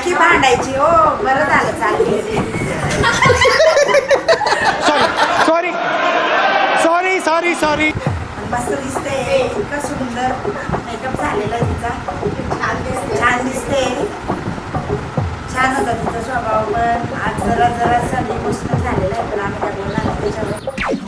ती भांडायची हो बरं झालं चालली सॉरी सॉरी सॉरी सॉरी. मस्त दिसते इतकं सुंदर मेकअप झालेला आहे तिचा छान दिसते छान होता तिचा स्वभाव पण आज जरा इमोशनल झालेला आहे पण आम्ही काय बोलणार नाही त्याच्यावर.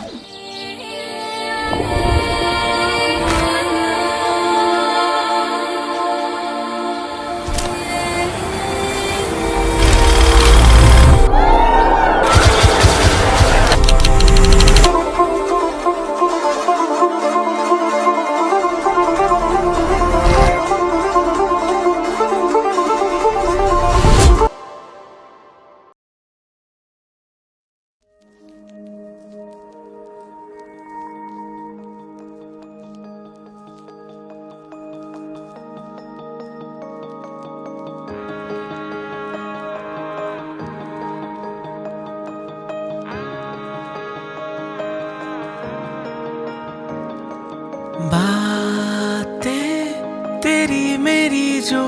बातें तेरी मेरी जो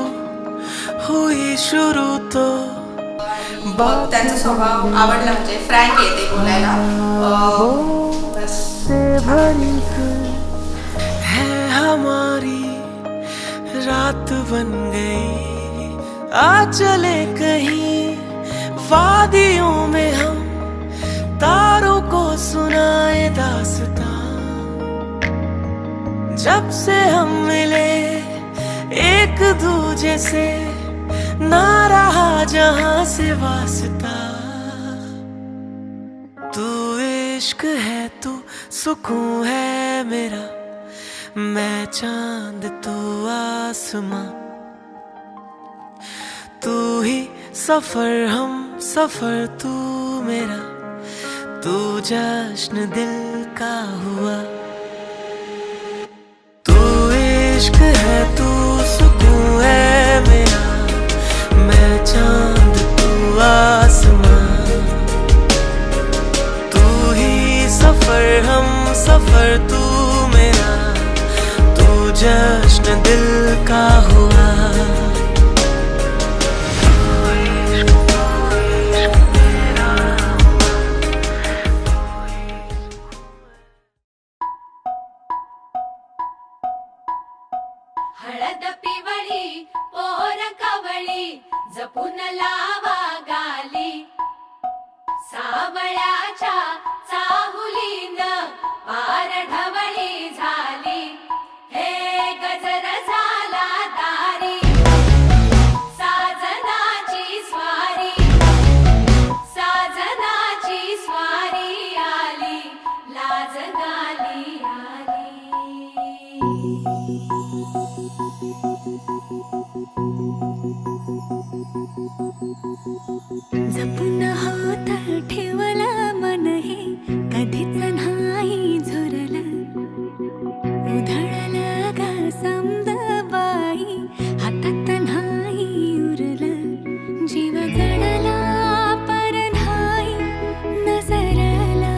हुई शुरू तो त्यांचा स्वभाव आवडला म्हणजे फ्रँक आहे ते बोलायला बस भरी है हमारी रात बन गई आ चले कहीं वादियों में हम तारों को सुनाए दास्तां जब से हम मिले एक दूजे से ना रहा जहां से वास्ता तू इश्क है तू सुकून है मेरा मैं चांद तू आसमां तू ही सफर हम सफर तू मेरा तू जश्न दिल का हुआ तू इश्क है तू सुकून है मेरा मैं चांद तू आसमां तू ही सफर हम सफर तू मेरा तू जश्न दिल का हुआ हळद पिवळी पोर कवळी जपून लावा गाली सावळ्याच्या चाहुलीन पार ढवळी झाली हे गजर झाला दारी साजनाची स्वारी आली लाज गाली आली जपून होत ठेवलं मन हे कधीच नाही झुरलं उधळलं ग समद बाई हातात नाही उरलं जीव जडला पर नाही नजरला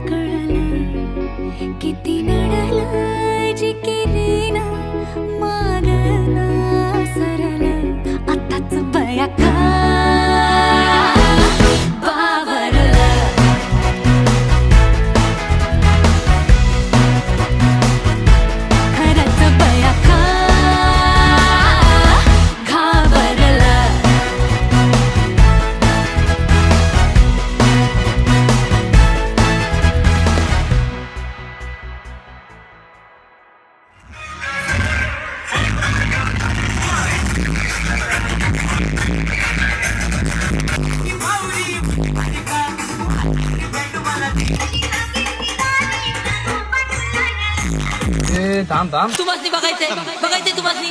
कळलं किती नडलं जी केली ना मागना सरलं आताच बया का थांब थांब तुम्हाला बघायचंय तुम्हाला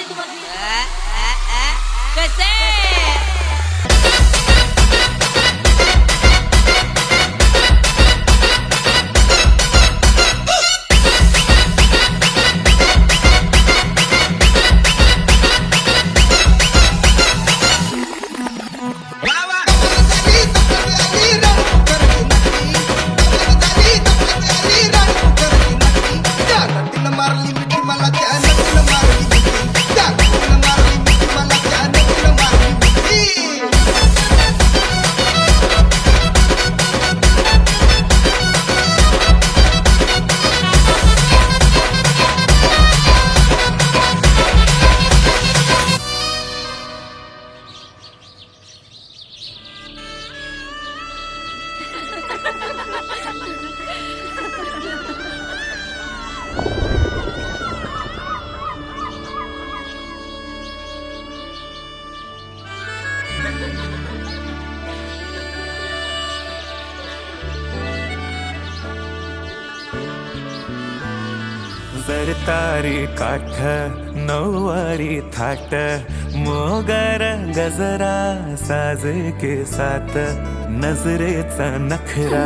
कसे मला सरतारी काठ नऊवारी थाट मोगर गजरा साज के साथ नजरेचा नखरा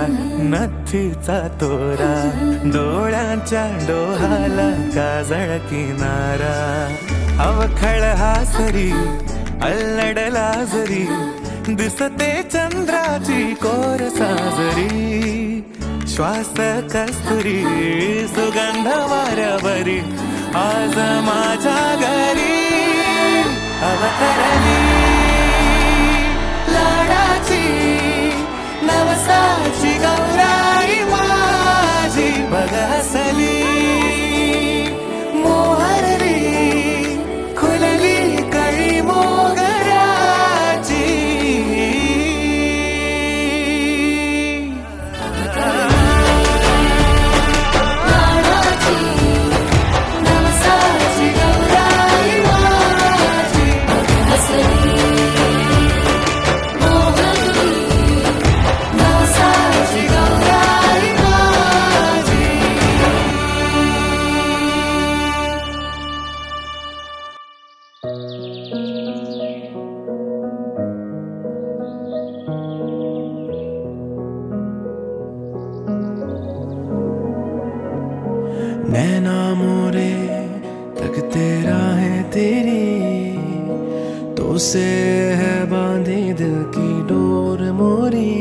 नथीचा तोरा डोळ्यांच्या डोहाला काजळ किनारा अवखळ हासरी अल्लडला जरी दिसते चंद्राची कोर साजरी श्वास कस्तुरी सुगंध वाऱ्यावरी आज माझ्या घरी अवतरली लाडाची नवसाची गौराई माझी बघसली मोहरली खुलली कळी मोगराची नैना मोरे तकते राहें तेरी तो से है बांधी दिल की डोर मोरी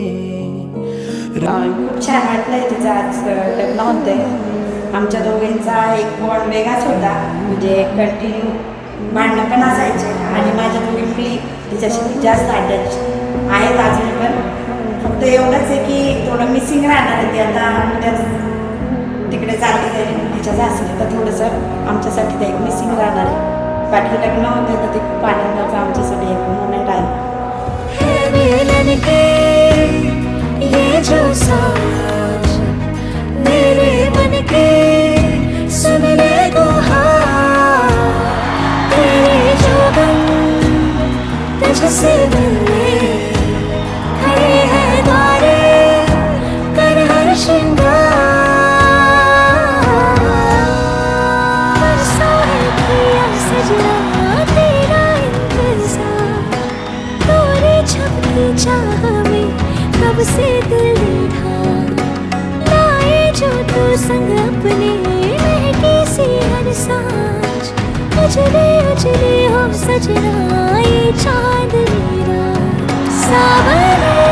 खूप छान वाटलंय तिचं आज लग्न होतंय. आमच्या दोघींचा एक बॉन्ड वेगळाच होता, म्हणजे कंटिन्यू भांडणं पण असायचे आणि माझ्या दोघी मुली तिच्याशी जास्त अटॅच आहेत अजून पण. फक्त एवढंच आहे की थोडं मिसिंग राहणार आहे. ती आता उद्याच तिकडे चालली जाईल तिच्या सासरी, तर थोडंसं आमच्यासाठी ते एक मिसिंग राहणार आहे. बाकी लग्न होते तर ते खूप आनंदाचं आमच्यासाठी एक मोमेंट आहे. मिलन के ये जो साज मेरे मन के सुन ले गुहार तेरे जो गम तुझसे मिलने खड़े हैं द्वारे कर हर श्रृंगार बरसा है किया सजना तेरा इंतजार तोरे छपकी चाह में कब से दिल देखा लाए जो तू संग अपने महकी सी हर सांझ उजले उजले हो सजना ये चांदनी रात सावन